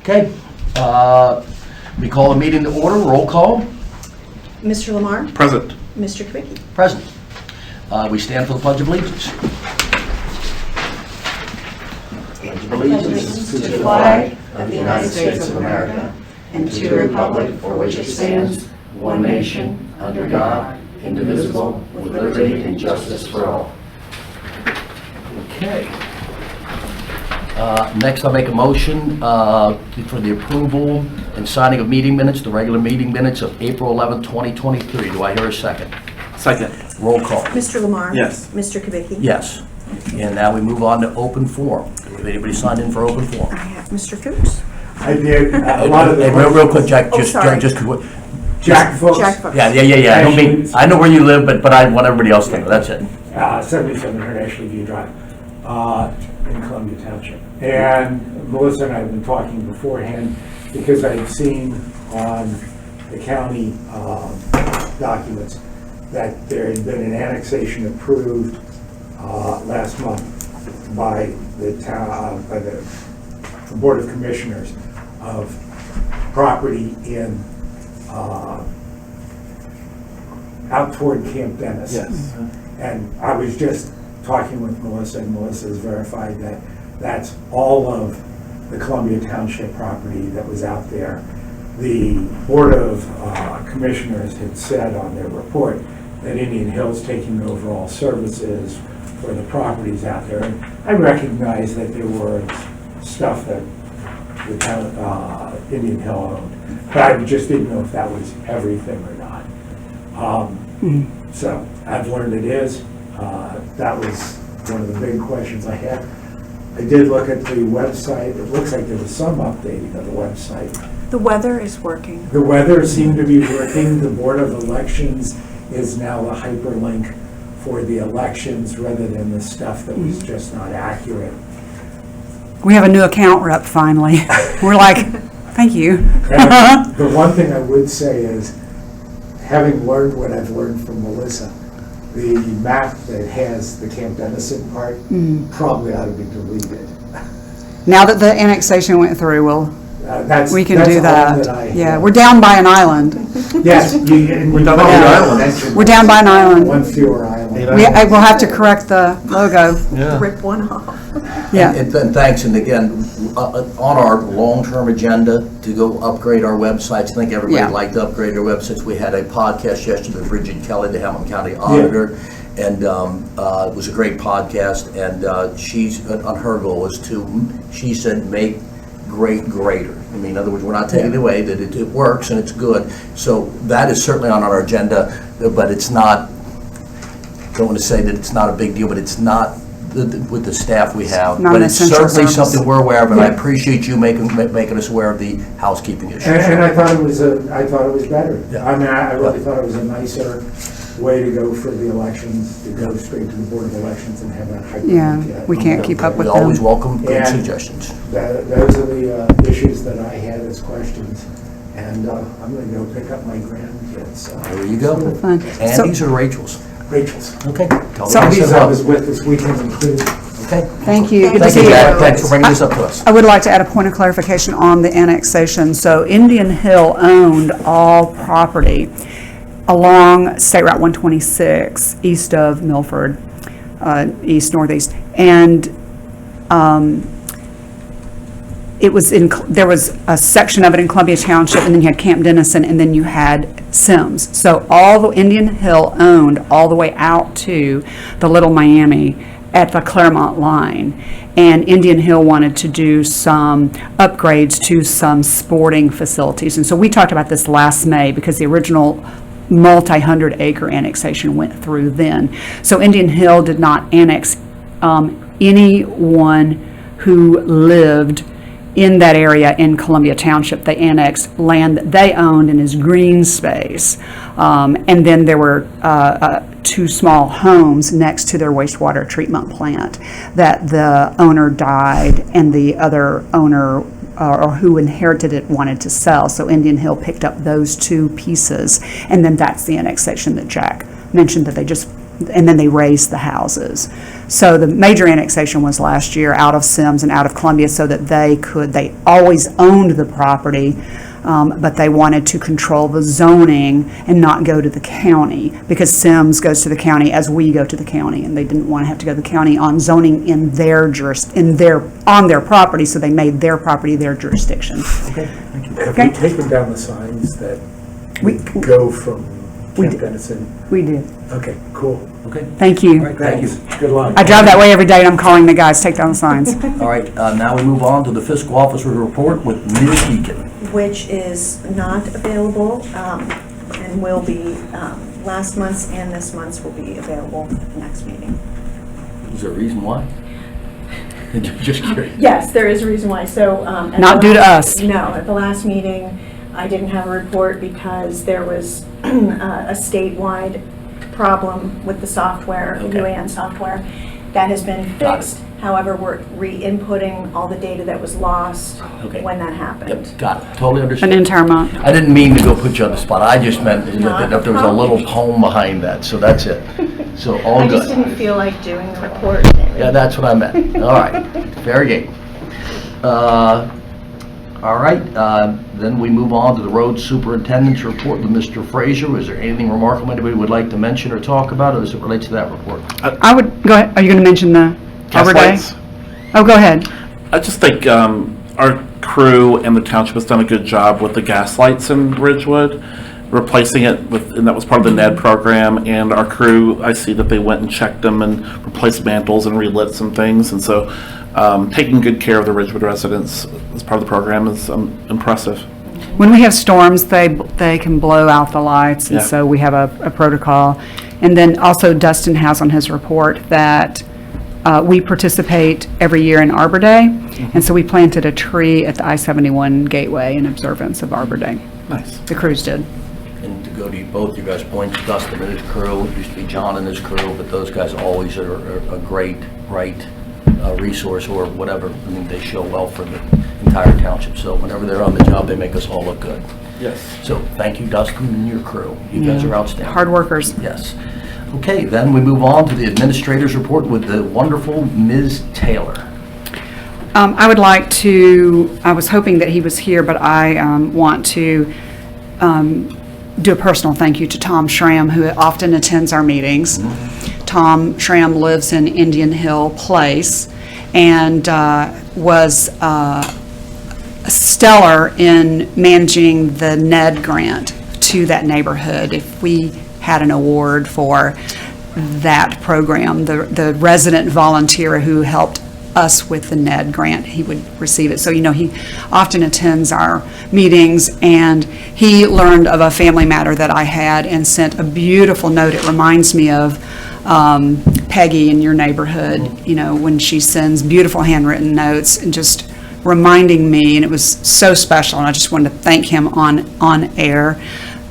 Okay, we call the meeting to order. Roll call. Mr. Lamar? Present. Mr. Kubicki? Present. We stand for the Pledge of Allegiance. Pledge of Allegiance to the flag of the United States of America and to the republic for which it stands, one nation, under God, indivisible, with liberty and justice for all. Okay. Next, I'll make a motion for the approval and signing of meeting minutes, the regular meeting minutes of April 11th, 2023. Do I hear a second? Second. Roll call. Mr. Lamar? Yes. Mr. Kubicki? Yes. And now we move on to open forum. If anybody signed in for open I forum? have Mr. Fuchs. I did a lot of the Real quick, Jack, Oh, sorry. Jack Fuchs, Jack Fuchs. Yeah. I don't mean, I know where you live, but I want everybody else to know. That's it. 77 International View Drive in Columbia Township. And Melissa and I have been talking beforehand because I've seen on the county documents that there had been an annexation approved last month by the town, by the Board of Commissioners of property in out toward Camp Dennis. Yes. And I was just talking with Melissa, and Melissa has verified that that's all of the Columbia Township property that was out there. The Board of Commissioners had said on their report that Indian Hill's taking over all services for the properties out there. And I recognize that there were stuff that the town, Indian Hill owned, but I just didn't know if that was everything or not. So I've learned it is. That was one of the big questions I had. I did look at the website. It looks like there was some updating of the website. The weather is working. The weather seemed to be working. The Board of Elections is now a hyperlink for the elections rather than the stuff that was just not accurate. We have a new account rep finally. We're like, thank you. And the one thing I would say is, having learned what I've learned from Melissa, the map that has the Camp Dennison part probably ought to be deleted. Now that the annexation went through, we can do all that. I Yeah, have. we're down by an island. Yes, we're down by an island. We're down by an island. One fewer island. We'll have to correct the logo. Rip one off. Yeah. And thanks, and again, on our long-term agenda to go upgrade our websites, I think everybody Yeah. liked to upgrade their websites. We had a podcast yesterday with Bridget Kelly, the Hamilton County Auditor, and it was a great podcast, and she's, on her goal is to, she said, make great greater. I mean, in other words, we're not taking it away, that it works and it's good. So that is certainly on our agenda, but it's not, don't want to say that it's not a big deal, but it's not with the staff we have. Not But an it's essential certainly service. something we're aware of, and I appreciate you making us aware of the housekeeping issues. And I thought it was better. Yeah. I mean, I really thought it was a nicer way to go for the elections, to go straight to the Board of Elections and have that hyperlink. Yeah, we can't keep up with We always them. welcome good And- suggestions. Those are the issues that I had as questions. And I'm going to go pick up my grandkids. There you go. Fun. Andy's or Rachel's? Rachel's. Okay. Tell So- them I These said I hello. was with this weekend included. Okay. Thank you. Good to Thank see you, you. Jack. Thanks for bringing this up to us. I would like to add a point of clarification on the annexation. So Indian Hill owned all property along State Route 126, east of Milford, east-northeast. And there was a section of it in Columbia Township, and then you had Camp Dennison, and then you had Sims. So all the Indian Hill owned all the way out to the Little Miami at the Claremont line. And Indian Hill wanted to do some upgrades to some sporting facilities. And so we talked about this last May because the original multi-hundred acre annexation went through then. So Indian Hill did not annex anyone who lived in that area in Columbia Township. They annexed land that they owned and is green space. And then there were two small homes next to their wastewater treatment plant that the owner died and the other owner or who inherited it wanted to sell. So Indian Hill picked up those two pieces. And then that's the annexation that Jack mentioned, that they just, and then they raised the houses. So the major annexation was last year out of Sims and out of Columbia so that they always owned the property, but they wanted to control the zoning and not go to the county, because Sims goes to the county as we go to the county, and they didn't want to have to go to the county on zoning on their property, so they made their property their jurisdiction. Okay, thank you. Have Okay. we taken down the signs that We- go from We Camp did. Dennison? We did. Okay, cool. Okay, Thank you. all right, thank you. Thanks. Good luck. I drive that way every day and I'm calling the guys, take down the signs. All right, now we move on to the fiscal officer report with Ms. Deacon. Which is not available, and will be, last month's and this month's will be available next meeting. Is there a reason why? Just curious. Yes, there is a reason why. So, Not due to us. No, at the last meeting, I didn't have a report because there was a statewide problem with the software, Okay. UAN software. That has been Got it. fixed. However, we're re-inputting all the data that was lost Okay. when that happened. Yep, got it, totally An understood. entire month. I didn't mean to go put you on the spot, I just meant that Not if there was a little poem behind that, so that's it. So all I just good. didn't feel like doing the report. Yeah, that's what I meant. All right, fair game. All right, then we move on to the road superintendent's report with Mr. Frazier. Is there anything remarkable anybody would like to mention or talk about as it relates to that report? I would, go ahead, are you going to mention the Arbor Day? Gaslights. Oh, go ahead. I just think our crew and the township has done a good job with the gas lights in Ridgewood, replacing it with, and that was part of the NED program. And our crew, I see that they went and checked them and replaced mantles and relit some things. And so taking good care of the Ridgewood residents as part of the program is impressive. When we have storms, they can blow out the lights, and Yeah. so we have a protocol. And then also Dustin has on his report that we participate every year in Arbor Day, and so we planted a tree at the I-71 gateway in observance of Arbor Day. Nice. The crews did. And to go to both you guys' points, Dustin and his crew, it used to be John and his crew, but those guys always are a great, resource or whatever. I mean, they show well for the entire township, so whenever they're on the job, they make us all look good. Yes. So thank you, Dustin, and your crew. You guys are outstanding. Hard workers. Yes. Okay, then we move on to the administrator's report with the wonderful Ms. Taylor. I would like to, I was hoping that he was here, but I want to do a personal thank you to Tom Schramm, who often attends our meetings. Tom Schramm lives in Indian Hill Place and was stellar in managing the NED grant to that neighborhood. If we had an award for that program, the resident volunteer who helped us with the NED grant, he would receive it. So, you know, he often attends our meetings, and he learned of a family matter that I had and sent a beautiful note. It reminds me of Peggy in your neighborhood, you know, when she sends beautiful handwritten notes and just reminding me, and it was so special, and I just wanted to thank him on air.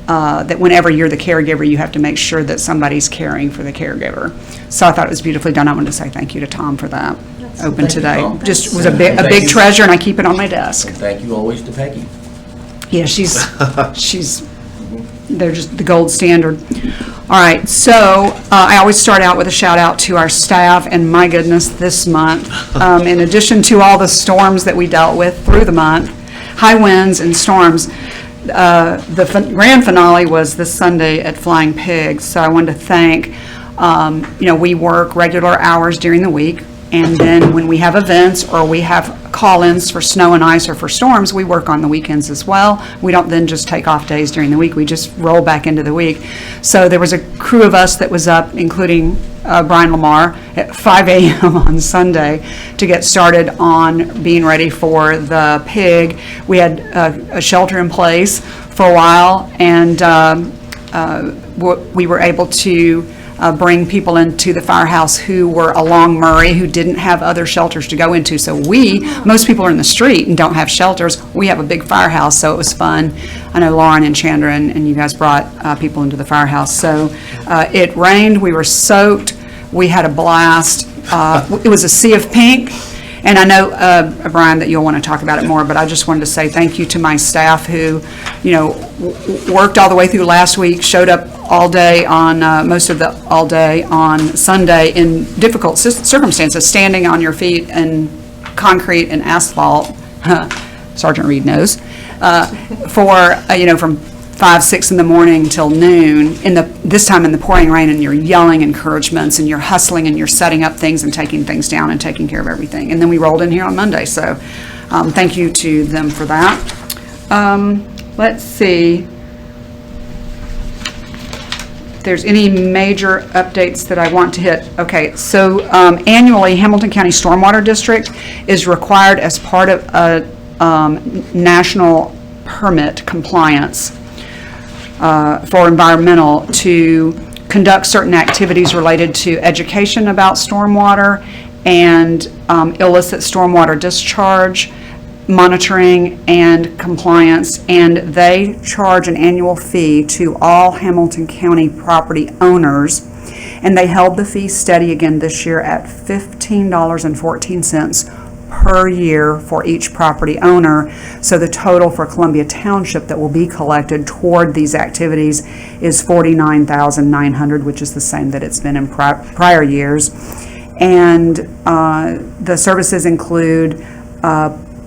That whenever you're the caregiver, you have to make sure that somebody's caring for the caregiver. So I thought it was beautifully done. I wanted to say thank you to Tom for that. Open Thank you, today. Tom. Just was a Thank big you. treasure, and I keep it on my desk. And thank you always to Peggy. Yeah, they're just the gold standard. All right, so I always start out with a shout out to our staff, and my goodness, this month, in addition to all the storms that we dealt with through the month, high winds and storms, the grand finale was this Sunday at Flying Pigs. So I wanted to thank, we work regular hours during the week, and then when we have events or we have call-ins for snow and ice or for storms, we work on the weekends as well. We don't then just take off days during the week. We just roll back into the week. So there was a crew of us that was up, including Brian Lamar, at 5 a.m. on Sunday to get started on being ready for the pig. We had a shelter in place for a while, and we were able to bring people into the firehouse who were along Murray, who didn't have other shelters to go into. So most people are in the street and don't have shelters. We have a big firehouse, so it was fun. I know Lauren and Chandra and you guys brought people into the firehouse. So it rained, we were soaked, we had a blast. It was a sea of pink, And I know, Brian, that you'll want to talk about it more, but I just wanted to say thank you to my staff who, worked all the way through last week, showed up all day on, all day on Sunday in difficult circumstances, standing on your feet in concrete and asphalt, Sergeant Reed knows, from 5, 6 in the morning till noon, this time in the pouring rain, and you're yelling encouragements, and you're hustling, and you're setting up things and taking things down and taking care of everything. And then we rolled in here on Monday, so thank you to them for that. Let's see if there's any major updates that I want to hit. Okay, so annually, Hamilton County Stormwater District is required as part of a national permit compliance for environmental to conduct certain activities related to education about stormwater and illicit stormwater discharge, monitoring and compliance, and they charge an annual fee to all Hamilton County property owners, and they held the fee steady again this year at $15.14 per year for each property owner. So the total for Columbia Township that will be collected toward these activities is $49,900, which is the same that it's been in prior years. And the services include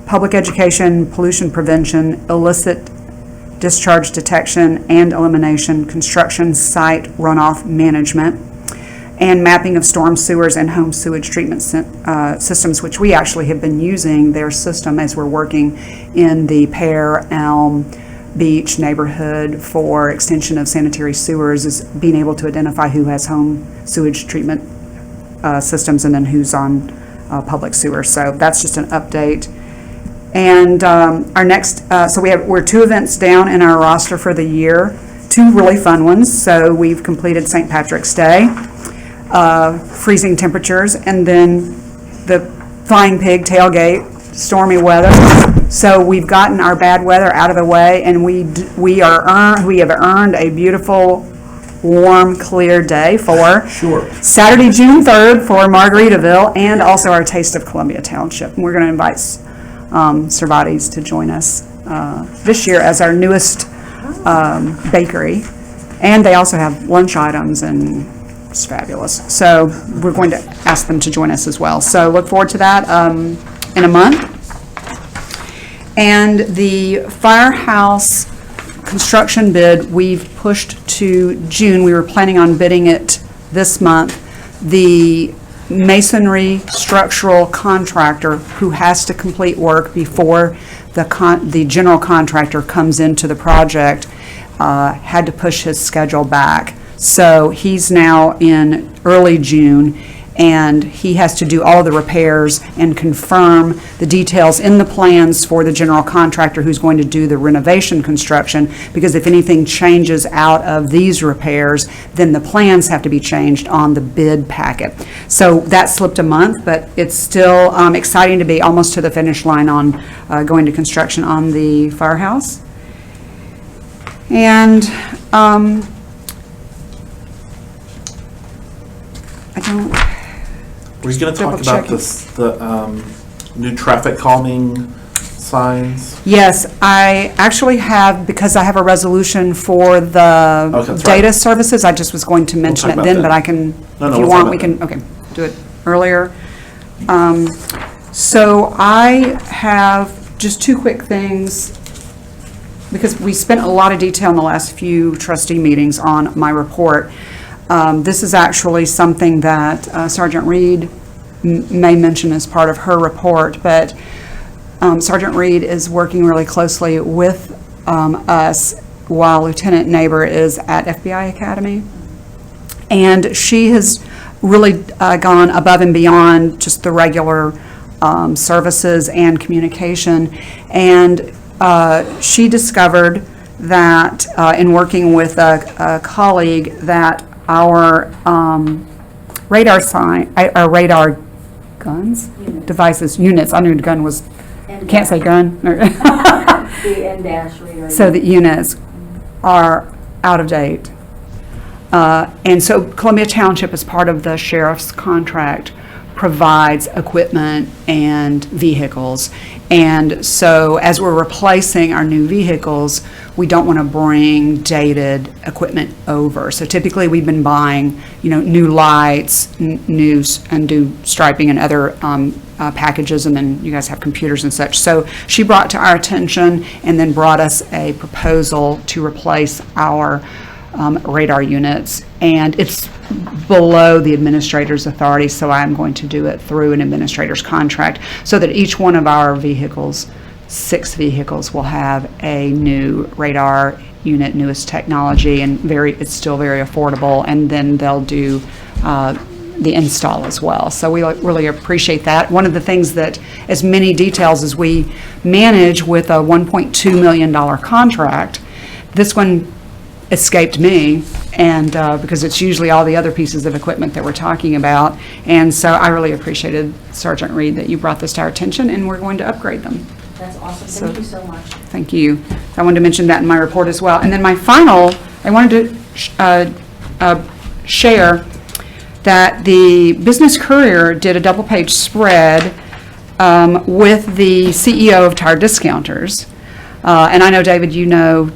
public education, pollution prevention, illicit discharge detection and elimination, construction site runoff management, and mapping of storm sewers and home sewage treatment systems, which we actually have been using their system as we're working in the Pear, Elm, Beach neighborhood for extension of sanitary sewers, is being able to identify who has home sewage treatment systems and then who's on public sewer. So that's just an update. And our next, we're 2 events down in our roster for the year, 2 really fun ones. So we've completed St. Patrick's Day, freezing temperatures, and then the Flying Pig tailgate, stormy weather. So we've gotten our bad weather out of the way, and we have earned a beautiful, warm, clear day for Saturday, June 3rd for Margaritaville, and also our Taste of Columbia Township. And we're going to invite Cervantes to join us this year as our newest bakery, and they also have lunch items, and it's fabulous. So we're going to ask them to join us as well. So look forward to that in a month. And the firehouse construction bid, we've pushed to June. We were planning on bidding it this month. The masonry structural contractor who has to complete work before the general contractor comes into the project had to push his schedule back. So he's now in early June, and he has to do all the repairs and confirm the details in the plans for the general contractor who's going to do the renovation construction, because if anything changes out of these repairs, then the plans have to be changed on the bid packet. So that slipped a month, but it's still exciting to be almost to the finish line on going to construction on the firehouse. And Were you going to talk about the new traffic calming signs? Yes, I actually have, because I have a resolution for the data services. I just was going to mention it then, but I can, if you want, we can, do it earlier. So I have just 2 quick things, because we spent a lot of detail in the last few trustee meetings on my report. This is actually something that Sergeant Reed may mention as part of her report, but Sergeant Reed is working really closely with us while Lieutenant Neighbor is at FBI Academy. And she has really gone above and beyond just the regular services and communication. And she discovered that in working with a colleague that our radar guns? Devices, units, I knew gun was, can't say gun. The N-dash radar. So the units are out of date. And so Columbia Township, as part of the sheriff's contract, provides equipment and vehicles. And so as we're replacing our new vehicles, we don't want to bring dated equipment over. So typically we've been buying, new lights, new striping and other packages, and then you guys have computers and such. So she brought to our attention and then brought us a proposal to replace our radar units, and it's below the administrator's authority, so I'm going to do it through an administrator's contract, so that each one of our vehicles, 6 vehicles, will have a new radar unit, newest technology, and it's still very affordable, and then they'll do the install as well. So we really appreciate that. One of the things that, as many details as we manage with a $1.2 million contract, this one escaped me, and because it's usually all the other pieces of equipment that we're talking about. And so I really appreciated, Sergeant Reed, that you brought this to our attention, and we're going to upgrade them. That's awesome. Thank you so much. Thank you. I wanted to mention that in my report as well. And then my final, I wanted to share that the Business Courier did a double-page spread with the CEO of Tire Discounters. And I know, David, you know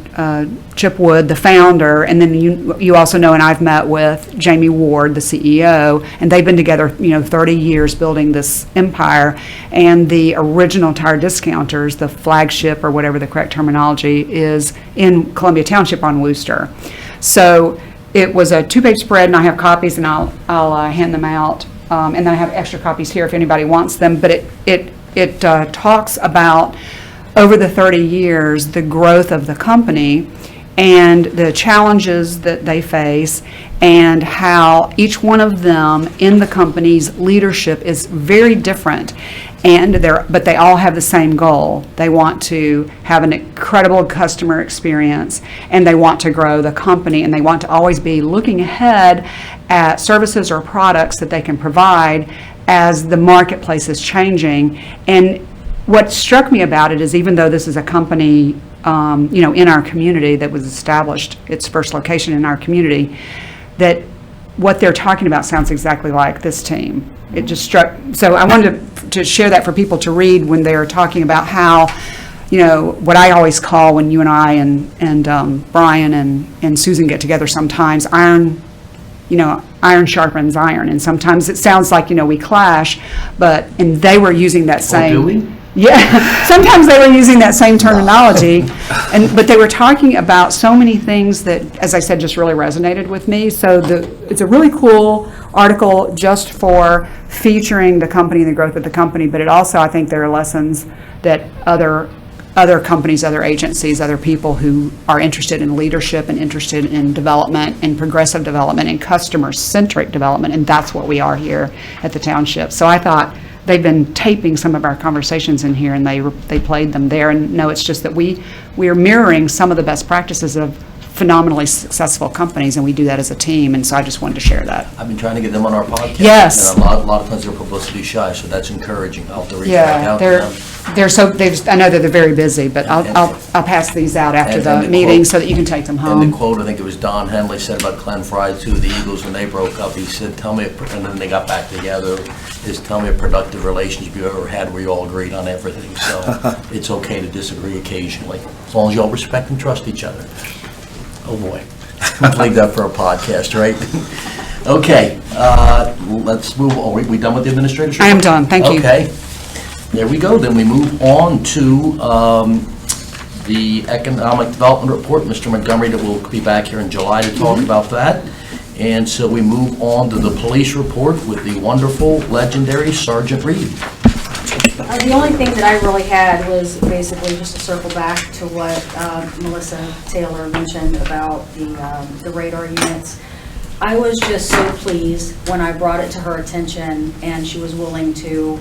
Chip Wood, the founder, and then you also know, and I've met with Jamie Ward, the CEO, and they've been together, 30 years building this empire. And the original Tire Discounters, the flagship, or whatever the correct terminology is, in Columbia Township on Wooster. So it was a 2-page spread, and I have copies, and I'll hand them out. And then I have extra copies here if anybody wants them. But it talks about, over the 30 years, the growth of the company and the challenges that they face, and how each one of them in the company's leadership is very different, but they all have the same goal. They want to have an incredible customer experience, and they want to grow the company, and they want to always be looking ahead at services or products that they can provide as the marketplace is changing. And what struck me about it is, even though this is a company, in our community that was established, its first location in our community, that what they're talking about sounds exactly like this team. It just struck. So I wanted to share that for people to read when they're talking about how, what I always call, when you and I and Brian and Susan get together sometimes, iron sharpens iron, and sometimes it sounds like, we clash, and they were using that same. Oh, do we? Yeah, sometimes they were using that same terminology, but they were talking about so many things that, as I said, just really resonated with me. So it's a really cool article just for featuring the company and the growth of the company, but it also, I think, there are lessons that other companies, other agencies, other people who are interested in leadership and interested in development and progressive development and customer-centric development, and that's what we are here at the township. So I thought, they've been taping some of our conversations in here, and they played them there. And no, it's just that we are mirroring some of the best practices of phenomenally successful companies, and we do that as a team. And so I just wanted to share that. I've been trying to get them on our podcast. Yes. And a lot of times they're publicity shy, so that's encouraging. I'll have to reach back out to them. I know that they're very busy, but I'll pass these out after and the the meeting quote- so that you can take them And the home. quote, I think it was Don Henley said about Glenn Fry too, the Eagles, when they broke up, he said, and then they got back together, tell me a productive relationship you ever had where you all agreed on everything. So it's okay to disagree occasionally, as long as you all respect and trust each other. Oh, boy. I'll leave that for a podcast, right? Okay, let's move on. We done with the administrator's report? I am done, thank you. Okay, there we go. Then we move on to the economic development report. Mr. Montgomery will be back here in July to talk about that. And so we move on to the police report with the wonderful, legendary Sergeant Reed. The only thing that I really had was basically just to circle back to what Melissa Taylor mentioned about the radar units. I was just so pleased when I brought it to her attention, and she was willing to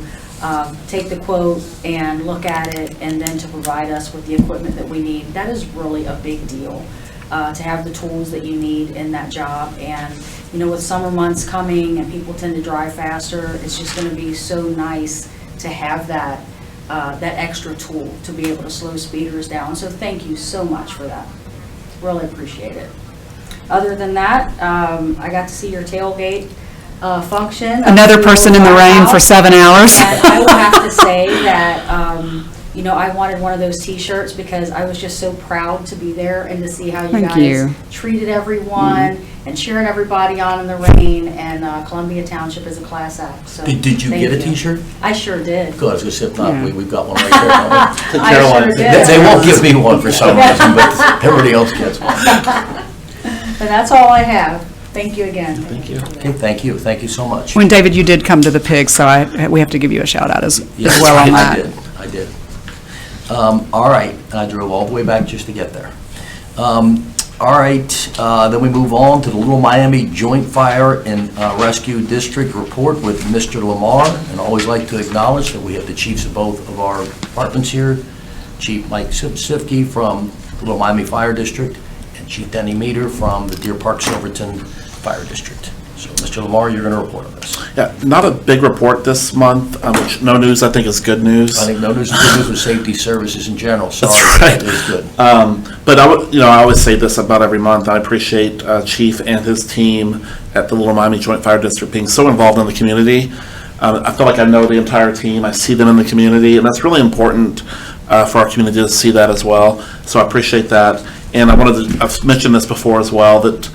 take the quote and look at it, and then to provide us with the equipment that we need. That is really a big deal, to have the tools that you need in that job. And with summer months coming and people tend to drive faster, it's just going to be so nice to have that extra tool to be able to slow speeders down. So thank you so much for that. Really appreciate it. Other than that, I got to see your tailgate function. Another person in the rain for 7 hours. And I will have to say that, I wanted one of those T-shirts because I was just so proud to be there and to see how you Thank guys you. treated everyone and cheering everybody on in the rain. And Columbia Township is a class act. So Did you thank get a you. T-shirt? I sure did. Good, I was gonna say, if not, Yeah. we've got one right there. I Caroline. sure They did. they won't give me one for some reason, but everybody else gets one. And that's all I have. Thank you again. Thank you. Okay, thank you so much. When David, you did come to the pig, so we have to give you a shout out as Yes, well on I that. did. All right, I drove all the way back just to get there. All right, then we move on to the Little Miami Joint Fire and Rescue District report with Mr. Lamar. And I always like to acknowledge that we have the chiefs of both of our departments here, Chief Mike Sipsifke from Little Miami Fire District and Chief Denny Meter from the Deer Park Silverton Fire District. So, Mr. Lamar, you're going to report on this. Yeah, not a big report this month, which no news I think is good news. I think no news is good news with safety services in general. Sorry, That's right. it is good. But I always say this about every month. I appreciate Chief and his team at the Little Miami Joint Fire District being so involved in the community. I feel like I know the entire team. I see them in the community, and that's really important for our community to see that as well. So I appreciate that. And I've mentioned this before as well, that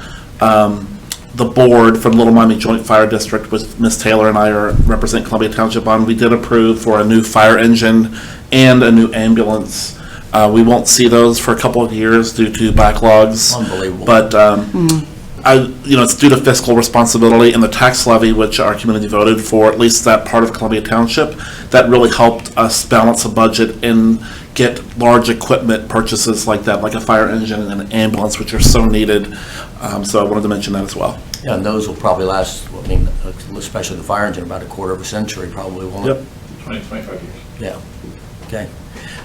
the board from Little Miami Joint Fire District, with Ms. Taylor and I represent Columbia Township on, we did approve for a new fire engine and a new ambulance. We won't see those for a couple of years due to backlogs. Unbelievable. But it's due to fiscal responsibility and the tax levy, which our community voted for, at least that part of Columbia Township, that really helped us balance a budget and get large equipment purchases like that, like a fire engine and an ambulance, which are so needed. So I wanted to mention that as well. Yeah, and those will probably last, especially the fire engine, about a quarter of a century probably, won't it? Yep. 25 years. Yeah, okay.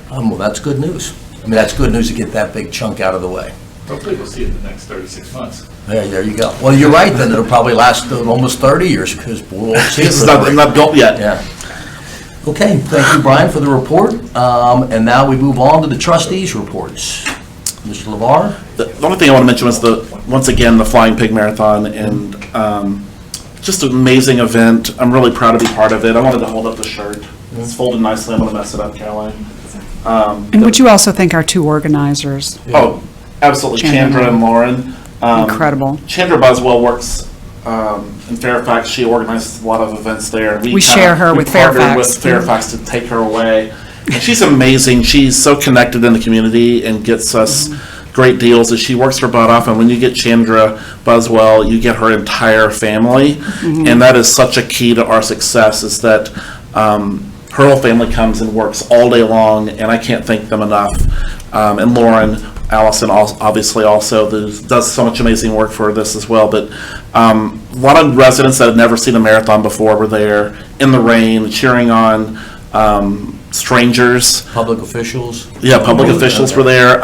Well, that's good news. That's good news to get that big chunk out of the way. Hopefully we'll see it in the next 36 months. There you go. Well, you're right, then, it'll probably last almost 30 years, because we won't see it. It's for not, the- not built yet. Yeah. Okay, thank you, Brian, for the report. And now we move on to the trustees' reports. Mr. LeVar? The only thing I want to mention was once again, the Flying Pig Marathon, and just an amazing event. I'm really proud to be part of it. I wanted to hold up the shirt. It's folded nicely. I'm going to mess it up, Caroline. And would you also thank our two organizers? Oh, absolutely. Chandra and Lauren. Incredible. Chandra Buswell works in Fairfax. She organizes a lot of events there. We share her with partnered Fairfax. with Fairfax to take her away. And she's amazing. She's so connected in the community and gets us great deals as she works her butt off. And when you get Chandra Buswell, you get her entire family. And that is such a key to our success, is that her whole family comes and works all day long, and I can't thank them enough. And Lauren, Allison obviously also does so much amazing work for this as well. But a lot of residents that had never seen a marathon before were there in the rain, cheering on strangers. Public officials? Yeah, public officials were there.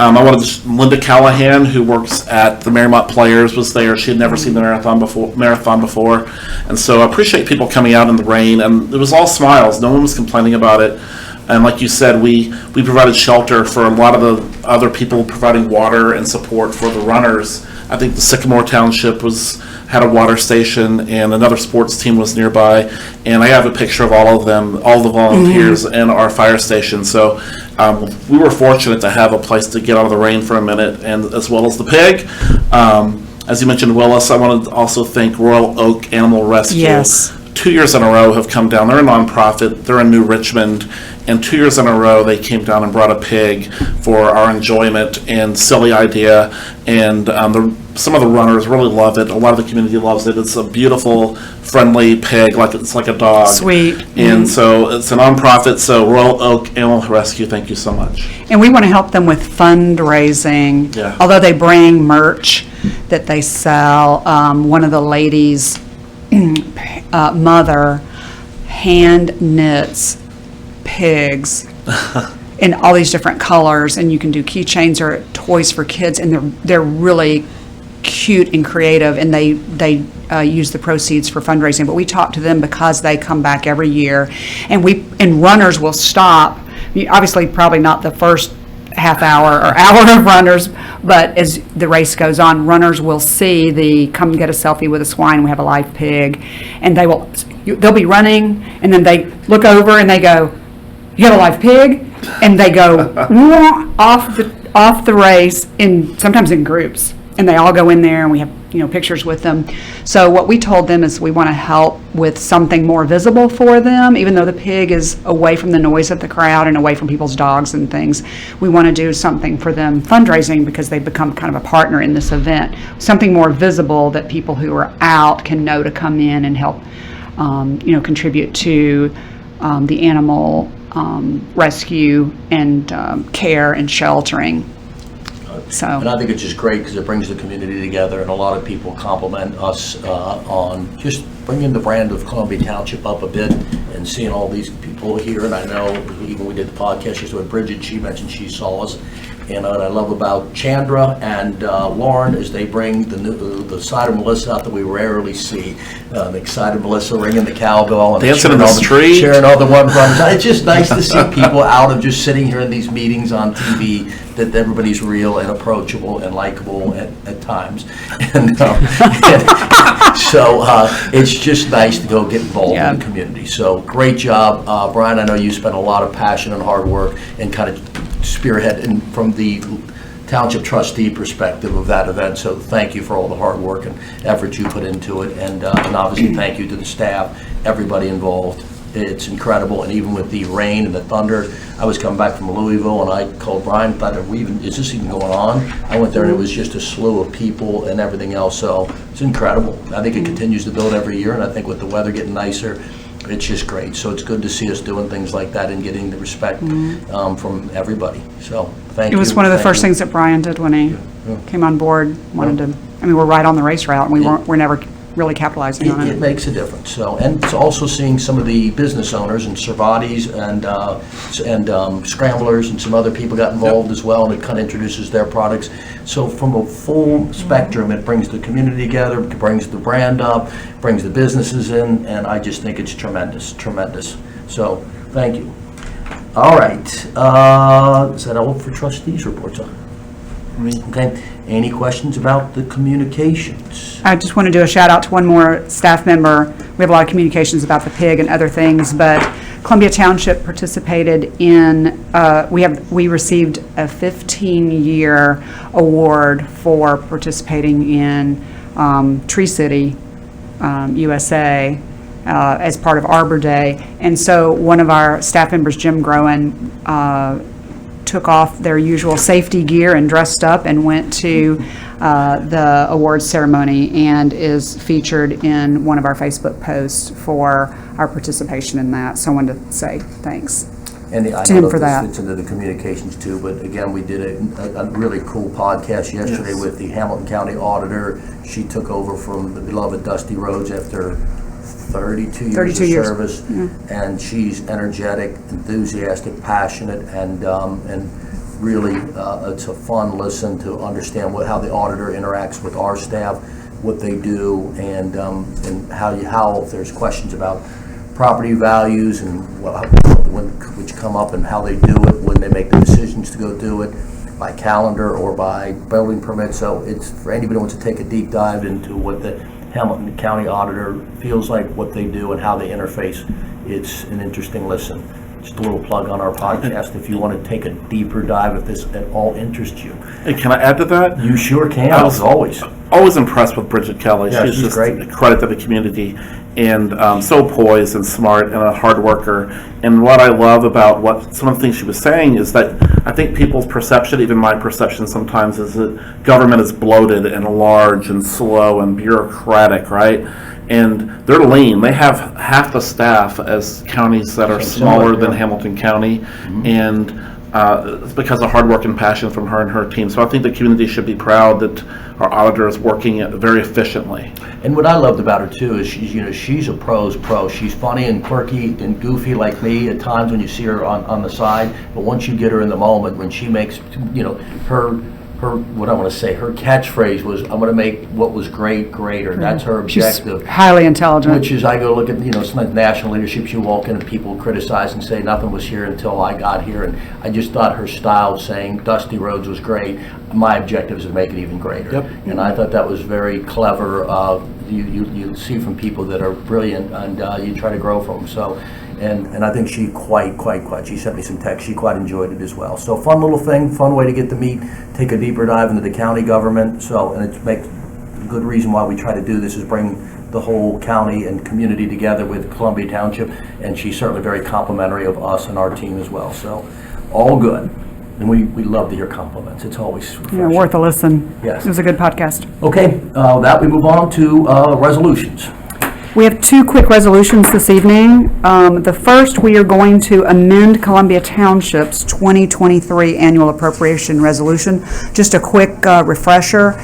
Linda Callahan, who works at the Marymount Players, was there. She had never seen the marathon before. And so I appreciate people coming out in the rain. And it was all smiles. No one was complaining about it. And like you said, we provided shelter for a lot of the other people, providing water and support for the runners. I think the Sycamore Township had a water station, and another sports team was nearby. And I have a picture of all of them, all the volunteers in our fire station. So we were fortunate to have a place to get out of the rain for a minute, and as well as the pig. As you mentioned, Willis, I wanted to also thank Royal Oak Animal Rescue. Yes. 2 years in a row have come down. They're a nonprofit. They're in New Richmond. And 2 years in a row, they came down and brought a pig for our enjoyment, and silly idea. And some of the runners really love it. A lot of the community loves it. It's a beautiful, friendly pig, it's like a dog. Sweet. And so it's a nonprofit. So Royal Oak Animal Rescue, thank you so much. And we want to help them with fundraising. Yeah. Although they bring merch that they sell. One of the ladies' mother hand knits pigs in all these different colors, and you can do keychains or toys for kids, and they're really cute and creative, and they use the proceeds for fundraising. But we talk to them because they come back every year, and runners will stop. Obviously, probably not the first half hour or hour of runners, but as the race goes on, runners will see the come get a selfie with a swine, we have a live pig, and they'll be running, and then they look over and they go, you have a live pig? And they go off the race, sometimes in groups, and they all go in there, and we have pictures with them. So what we told them is we want to help with something more visible for them, even though the pig is away from the noise of the crowd and away from people's dogs and things. We want to do something for them fundraising, because they've become kind of a partner in this event, something more visible that people who are out can know to come in and help contribute to the animal rescue and care and sheltering. And I think it's just great because it brings the community together, and a lot of people compliment us on just bringing the brand of Columbia Township up a bit and seeing all these people here. And I know even we did the podcast yesterday with Bridget, she mentioned she saw us. And what I love about Chandra and Lauren is they bring the side of Melissa out that we rarely see. The excited Melissa ringing the cowbell and dancing in the street, cheering all the one runners. It's just nice to see people out of just sitting here in these meetings on TV, that everybody's real and approachable and likable at times. And so it's just nice to go get involved in the community. So great job, Brian. I know you spent a lot of passion and hard work and kind of spearhead from the Township Trustee perspective of that event. So thank you for all the hard work and effort you put into it. And obviously thank you to the staff, everybody involved. It's incredible. And even with the rain and the thunder, I was coming back from Louisville and I called Brian, thought, is this even going on? I went there and it was just a slew of people and everything else. So it's incredible. I think it continues to build every year, and I think with the weather getting nicer, it's just great. So it's good to see us doing things like that and getting the respect from everybody. So thank you. It was one of the first things that Brian did when he came on board. We're right on the race route, and we're never really capitalizing on it. It makes a difference. So, and it's also seeing some of the business owners and Cervatis and Scramblers and some other people got involved as well, and it kind of introduces their products. So from a full spectrum, it brings the community together, it brings the brand up, brings the businesses in, and I just think it's tremendous. So thank you. All right. Is that all for trustees reports on? Okay. Any questions about the communications? I just want to do a shout out to one more staff member. We have a lot of communications about the pig and other things, but Columbia Township participated in, we received a 15-year award for participating in Tree City, USA, as part of Arbor Day. And so one of our staff members, Jim Groen, took off their usual safety gear and dressed up and went to the awards ceremony, and is featured in one of our Facebook posts for our participation in that. So I wanted to say thanks And to him for that. Fits into the communications too, but again, we did a really cool podcast yesterday with the Hamilton County Auditor. She took over from the beloved Dusty Rhodes after 32 years of service, and she's energetic, enthusiastic, passionate, and really it's a fun listen to understand how the auditor interacts with our staff, what they do, and how if there's questions about property values and which come up, and how they do it when they make the decisions to go do it by calendar or by building permit. So it's for anybody who wants to take a deep dive into what the Hamilton County Auditor feels like, what they do, and how they interface. It's an interesting listen. Just a little plug on our podcast if you want to take a deeper dive if this at all interests you. Hey, can I add to that? You sure can, I was always impressed with Bridget Kelly. Yeah, she's just great. a credit to the community, and so poised and smart and a hard worker. And what I love about some of the things she was saying is that I think people's perception, even my perception sometimes, is that government is bloated and large and slow and bureaucratic, right? And they're lean. They have half the staff as counties that are smaller than Hamilton County, and it's because of hard work and passion from her and her team. So I think the community should be proud that our auditor is working very efficiently. And what I loved about her too is she's a pro's pro. She's funny and quirky and goofy like me at times when you see her on the side, but once you get her in the moment, when she makes her what I want to say, her catchphrase was, I'm going to make what was great greater. That's her She's objective. highly intelligent. Which is, I go look at, sometimes national leadership, you walk in and people criticize and say nothing was here until I got here. And I just thought her style of saying Dusty Roads was great. My objective is to make it even greater. Yep. And I thought that was very clever. You see from people that are brilliant, and you try to grow from them. So, and I think she she sent me some text, she quite enjoyed it as well. So fun little thing, fun way to get to meet, take a deeper dive into the county government. So, and it makes a good reason why we try to do this is bring the whole county and community together with Columbia Township, and she's certainly very complimentary of us and our team as well. So, all good. And we love to hear compliments. It's always refreshing. Worth a listen. Yes. It was a good podcast. Okay, that we move on to resolutions. We have two quick resolutions this evening. The first, we are going to amend Columbia Township's 2023 annual appropriation resolution. Just a quick refresher.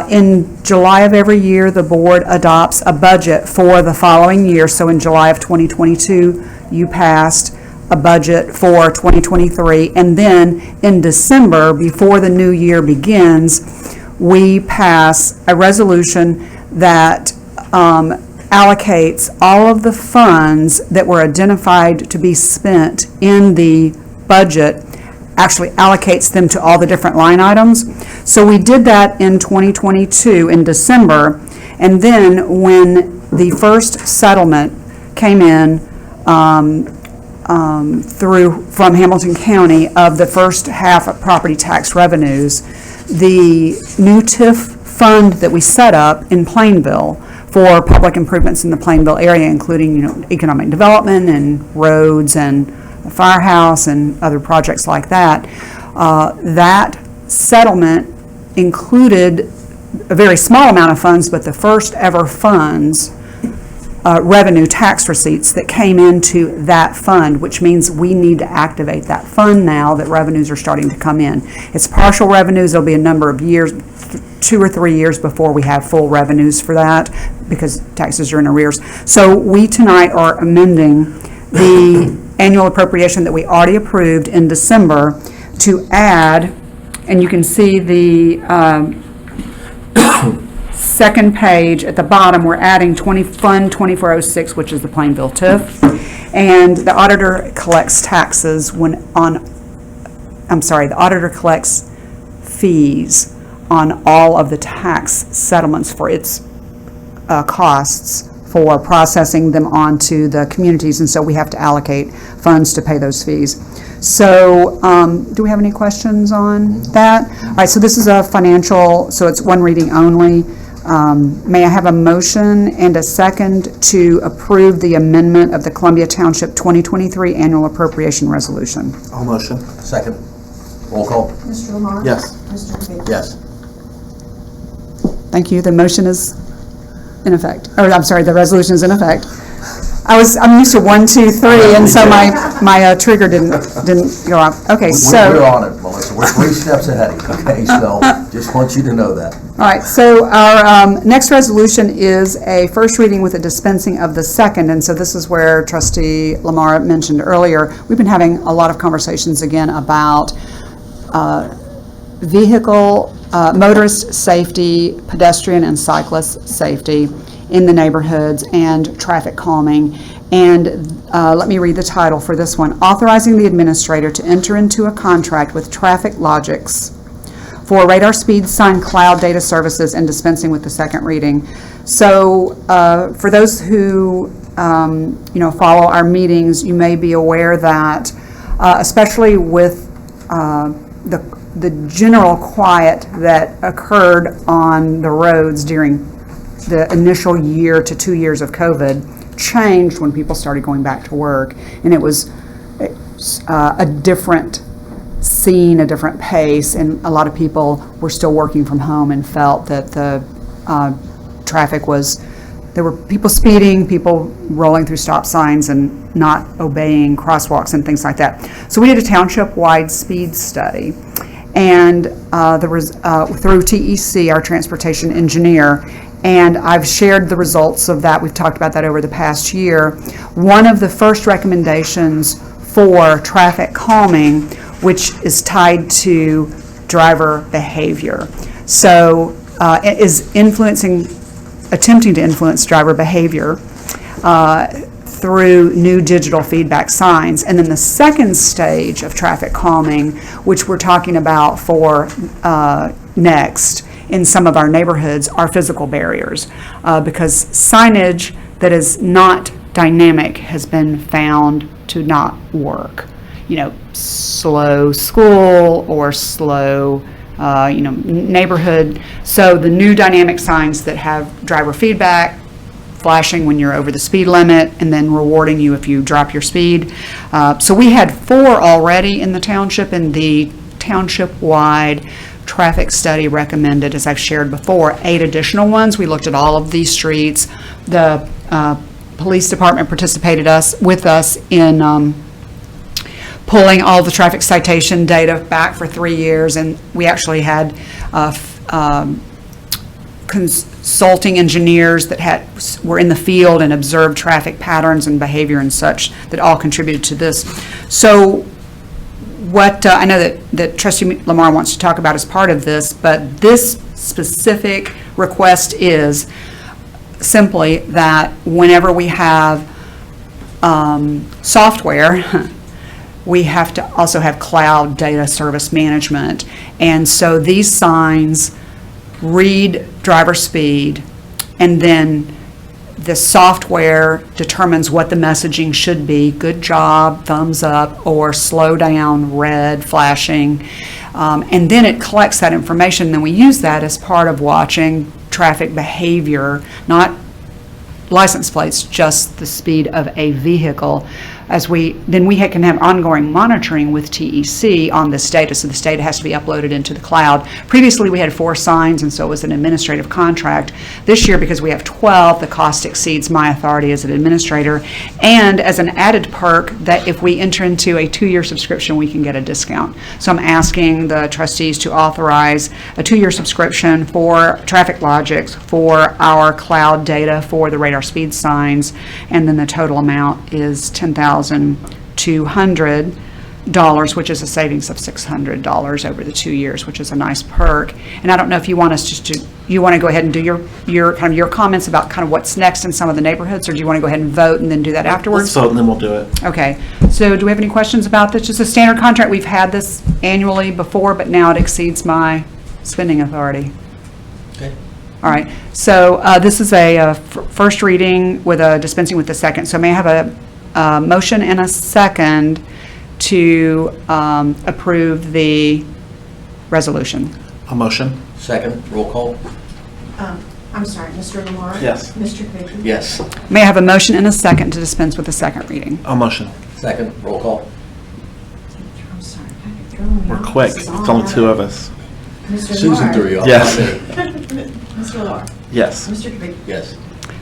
In July of every year, the board adopts a budget for the following year. So in July of 2022, you passed a budget for 2023. And then in December, before the new year begins, we pass a resolution that allocates all of the funds that were identified to be spent in the budget, actually allocates them to all the different line items. So we did that in 2022 in December, and then when the first settlement came in from Hamilton County of the first half of property tax revenues, the new TIF fund that we set up in Plainville for public improvements in the Plainville area, including economic development and roads and the firehouse and other projects like that. That settlement included a very small amount of funds, but the first ever funds, revenue tax receipts that came into that fund, which means we need to activate that fund now that revenues are starting to come in. It's partial revenues. There'll be a number of years, 2 or 3 years before we have full revenues for that because taxes are in arrears. So we tonight are amending the annual appropriation that we already approved in December to add, and you can see the second page at the bottom, we're adding Fund 2406, which is the Plainville TIF, and the auditor collects taxes the auditor collects fees on all of the tax settlements for its costs for processing them onto the communities, and so we have to allocate funds to pay those fees. So do we have any questions on that? All right, so this is a financial, so it's one reading only. May I have a motion and a second to approve the amendment of the Columbia Township 2023 annual appropriation resolution? All motion. Second. Roll call. Mr. Lamar? Yes. Mr. Hagan? Yes. Thank you. The motion is in effect. Or I'm sorry, the resolution is in effect. I'm used to 1, 2, 3, and so my trigger didn't go off. Okay, so We're on it, Melissa. We're 3 steps ahead of you, okay? So just want you to know that. all right. So our next resolution is a first reading with a dispensing of the second, and so this is where Trustee Lamar mentioned earlier. We've been having a lot of conversations again about motorist safety, pedestrian and cyclist safety in the neighborhoods, and traffic calming. And let me read the title for this one. Authorizing the administrator to enter into a contract with Traffic Logics for radar speed sign cloud data services and dispensing with the second reading. So for those who follow our meetings, you may be aware that especially with the general quiet that occurred on the roads during the initial year to 2 years of COVID changed when people started going back to work, and it was a different scene, a different pace, and a lot of people were still working from home and felt that the traffic was, there were people speeding, people rolling through stop signs and not obeying crosswalks and things like that. So we did a township-wide speed study, and through TEC, our transportation engineer, and I've shared the results of that. We've talked about that over the past year. One of the first recommendations for traffic calming, which is tied to driver behavior. So it is attempting to influence driver behavior through new digital feedback signs. And then the second stage of traffic calming, which we're talking about for next in some of our neighborhoods, are physical barriers, because signage that is not dynamic has been found to not work. Slow school or slow neighborhood. So the new dynamic signs that have driver feedback, flashing when you're over the speed limit, and then rewarding you if you drop your speed. So we had 4 already in the township, and the township-wide traffic study recommended, as I've shared before, 8 additional ones. We looked at all of these streets. The police department participated with us in pulling all the traffic citation data back for 3 years, and we actually had consulting engineers that were in the field and observed traffic patterns and behavior and such that all contributed to this. So what I know that Trustee Lamar wants to talk about as part of this, but this specific request is simply that whenever we have software, we have to also have cloud data service management. And so these signs read driver speed, and then the software determines what the messaging should be: good job, thumbs up, or slow down, red, flashing. And then it collects that information, and then we use that as part of watching traffic behavior, not license plates, just the speed of a vehicle. We can have ongoing monitoring with TEC on this data, so this data has to be uploaded into the cloud. Previously, we had 4 signs, and so it was an administrative contract. This year, because we have 12, the cost exceeds my authority as an administrator, and as an added perk, that if we enter into a 2-year subscription, we can get a discount. So I'm asking the trustees to authorize a 2-year subscription for Traffic Logics, for our cloud data, for the radar speed signs, and then the total amount is $10,200, which is a savings of $600 over the 2 years, which is a nice perk. And I don't know if you want us you want to go ahead and do your comments about kind of what's next in some of the neighborhoods, or do you want to go ahead and vote and then do that afterwards? So and then we'll do it. Okay. So do we have any questions about this? Just a standard contract. We've had this annually before, but now it exceeds my spending authority. Okay. All right. So this is a first reading with a dispensing with the second. So may I have a motion and a second to approve the resolution? A motion? Second, roll call? I'm sorry, Mr. Lamar? Yes. Mr. Quigg? Yes. May I have a motion and a second to dispense with the second reading? A motion. Second, roll call? I'm sorry. I could throw them We're out. quick. This is It's all only 2 of us. Mr. Susan Lamar? threw you off. Yes. Mr. Lamar? Yes. Mr. Quigg? Yes.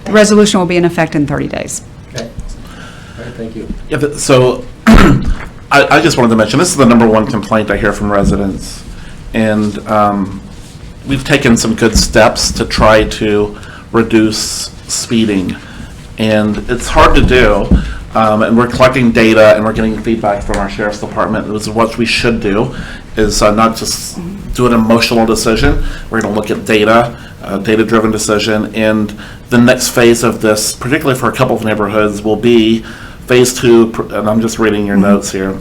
The resolution will be in effect in 30 days. Okay. All right, thank you. Yeah, so I just wanted to mention, this is the #1 complaint I hear from residents. And we've taken some good steps to try to reduce speeding. And it's hard to do. And we're collecting data and we're getting feedback from our sheriff's department. It was what we should do, is not just do an emotional decision. We're going to look at data, data-driven decision. And the next phase of this, particularly for a couple of neighborhoods, will be phase 2, and I'm just reading your notes here,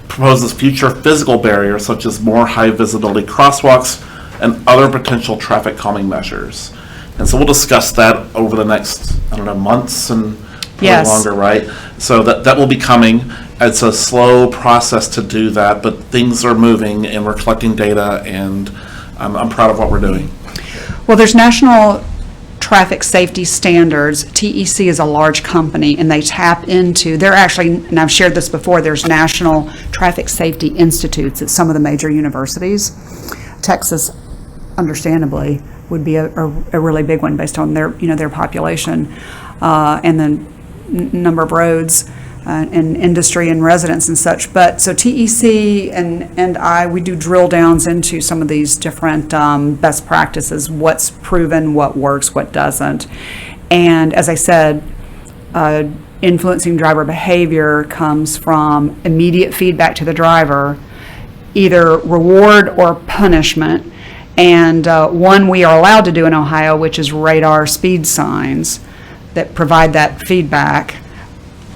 proposes future physical barriers such as more high-visibility crosswalks and other potential traffic calming measures. And so we'll discuss that over the next, months and probably Yes. longer, right? So that will be coming. It's a slow process to do that, but things are moving and we're collecting data, and I'm proud of what we're doing. Well, there's national traffic safety standards. TEC is a large company, and they tap into, they're actually, and I've shared this before, there's national traffic safety institutes at some of the major universities. Texas, understandably, would be a really big one based on their population and the number of roads and industry and residents and such. But so TEC and we do drill downs into some of these different best practices, what's proven, what works, what doesn't. And as I said, influencing driver behavior comes from immediate feedback to the driver either reward or punishment. And one we are allowed to do in Ohio, which is radar speed signs that provide that feedback.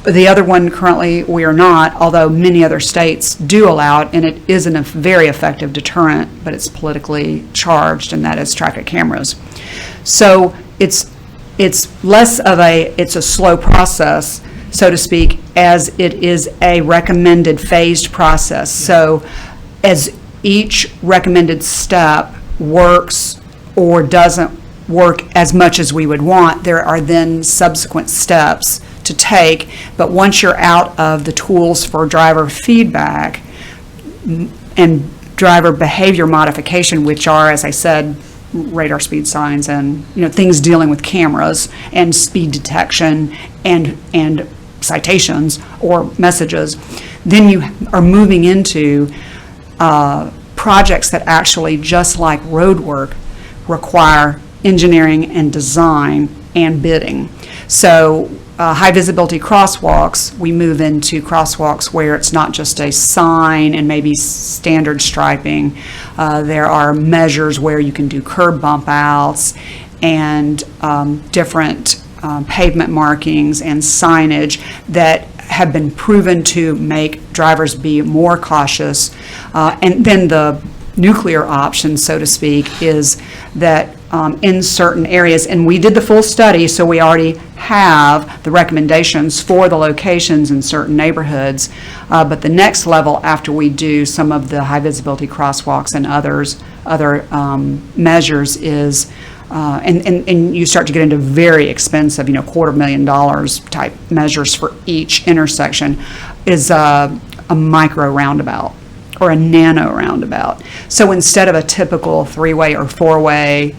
The other one currently we are not, although many other states do allow it, and it is a very effective deterrent, but it's politically charged, and that is traffic cameras. So it's less of it's a slow process, so to speak, as it is a recommended phased process. So as each recommended step works or doesn't work as much as we would want, there are then subsequent steps to take. But once you're out of the tools for driver feedback and driver behavior modification, which are, as I said, radar speed signs and things dealing with cameras and speed detection and citations or messages, then you are moving into projects that actually, just like road work, require engineering and design and bidding. So high visibility crosswalks, we move into crosswalks where it's not just a sign and maybe standard striping. There are measures where you can do curb bump outs and different pavement markings and signage that have been proven to make drivers be more cautious. And then the nuclear option, so to speak, is that in certain areas, and we did the full study, so we already have the recommendations for the locations in certain neighborhoods, but the next level after we do some of the high visibility crosswalks and other measures is and you start to get into very expensive, $250,000 type measures for each intersection, is a micro roundabout or a nano roundabout. So instead of a typical 3-way or 4-way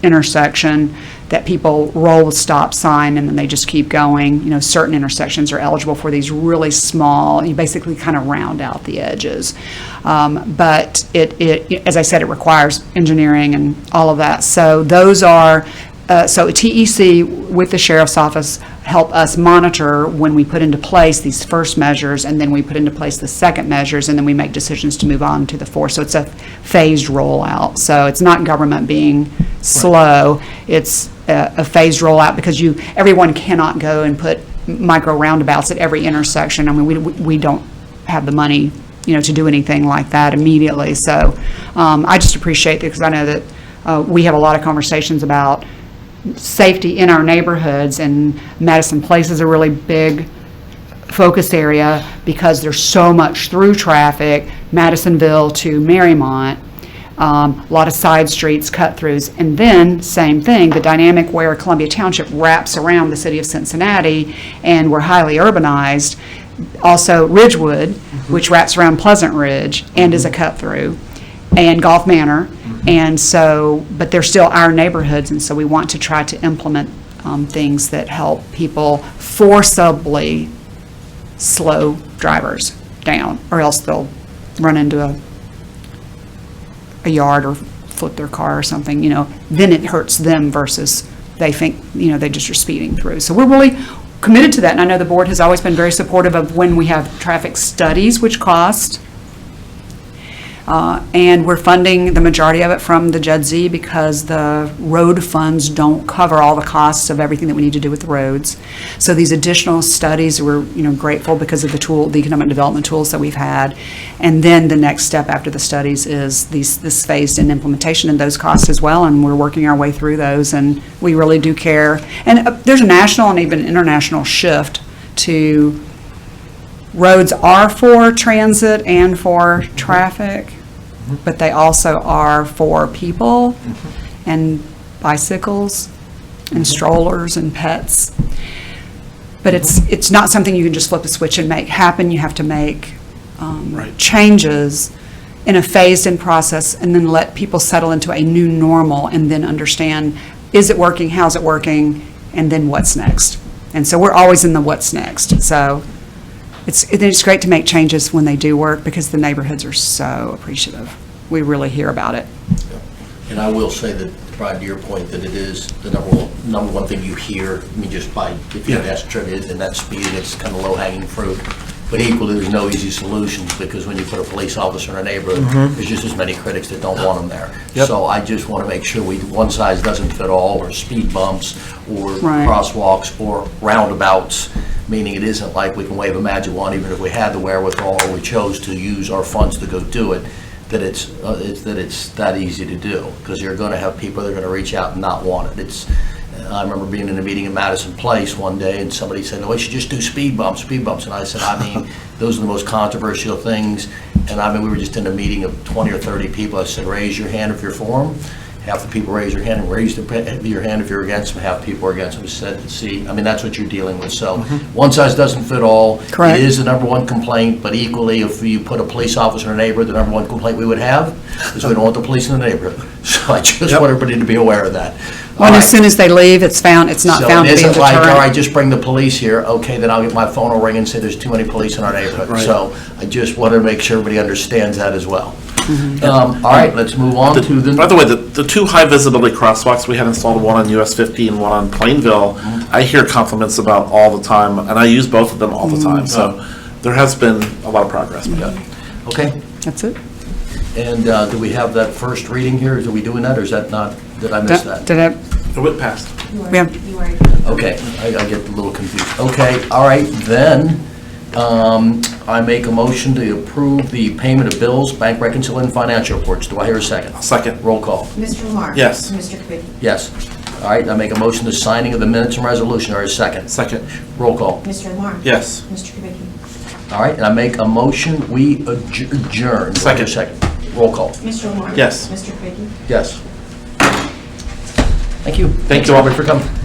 intersection that people roll with stop sign and then they just keep going, certain intersections are eligible for these really small, you basically kind of round out the edges. But it, as I said, it requires engineering and all of that. So those are, so TEC with the Sheriff's Office help us monitor when we put into place these first measures, and then we put into place the second measures, and then we make decisions to move on to the fourth. So it's a phased rollout. So it's not government being slow. It's a phased rollout because everyone cannot go and put micro roundabouts at every intersection. I mean, we don't have the money, to do anything like that immediately. So I just appreciate it because I know that we have a lot of conversations about safety in our neighborhoods, and Madison Place is a really big focus area because there's so much through traffic, Madisonville to Marymount, a lot of side streets, cut-throughs, and then, same thing, the dynamic where Columbia Township wraps around the city of Cincinnati, and we're highly urbanized. Also Ridgewood, which wraps around Pleasant Ridge and is a cut-through, and Gulf Manor. And so, but they're still our neighborhoods, and so we want to try to implement things that help people forcibly slow drivers down, or else they'll run into a yard or flip their car or something, then it hurts them versus they think, they just are speeding through. So we're really committed to that, and I know the board has always been very supportive of when we have traffic studies, which cost. And we're funding the majority of it from the JEDZ because the road funds don't cover all the costs of everything that we need to do with the roads. So these additional studies, we're grateful because of the economic development tools that we've had. And then the next step after the studies is this phased-in implementation and those costs as well. And we're working our way through those, and we really do care. And there's a national and even international shift to roads are for transit and for traffic, but they also are for people and bicycles and strollers and pets. But it's not something you can just flip a switch and make happen. You have to make changes in a phased-in process and then let people settle into a new normal and then understand, is it working, how's it working, and then what's next. And so we're always in the what's next. So it's great to make changes when they do work because the neighborhoods are so appreciative. We really hear about it. And I will say that, Brian, to your point, that it is the number one thing you hear. I mean, just by, if you had asked trivia, and that speed, it's kind of low-hanging fruit. But equally, there's no easy solutions, because when you put a police officer in a neighborhood, there's just as many critics that don't want them there. Yep. So I just want to make sure one size doesn't fit all, or speed bumps, or Right. crosswalks, or roundabouts, meaning it isn't like we can wave a magic wand, even if we had the wherewithal, or we chose to use our funds to go do it, that it's that easy to do, because you're going to have people that are going to reach out and not want it. I remember being in a meeting in Madison Place one day, and somebody said, "No, we should just do speed bumps," and I said, those are the most controversial things. And we were just in a meeting of 20 or 30 people. I said, raise your hand if you're for them. Half the people raise your hand, and raise your hand if you're against them. Half the people are against them. I said, see, that's what you're dealing with. So one size doesn't fit all. Correct. It is the number one complaint, but equally, if you put a police officer in a neighborhood, the number one complaint we would have is we don't want the police in the neighborhood. So I just want everybody to be aware of that. Well, All as right. soon as they leave, it's not found to be a So it isn't like, all right, deterrent. just bring the police here, okay, then I'll get my phone will ring and say there's too many police in our neighborhood. Right. So I just want to make sure everybody understands that as well. All right, let's move on to the. By the way, the two high visibility crosswalks, we had installed one on US 50 and one on Plainville. I hear compliments about all the time, and I use both of them all the time. So there has been a lot of progress. Okay, That's it. and do we have that first reading here? Are we doing that, or is that not, did I miss that? Did I, It went past. Yeah. You are. Okay, I get a little confused. Okay, all right, then, I make a motion to approve the payment of bills, bank reconciliation, and financial reports. Do I hear a second? Second. Roll call. Mr. Lamar? Yes. Mr. Kubicki? Yes. All right, I make a motion to signing of the minutes and resolution. Or a second? Second. Roll call. Mr. Lamar? Yes. Mr. Kubicki? All right, and I make a motion, we adjourn. Do I hear a second. Roll call. Mr. Lamar? Yes. Mr. Kubicki? Yes. Thank you. Thank you all. Thanks, everybody, for coming.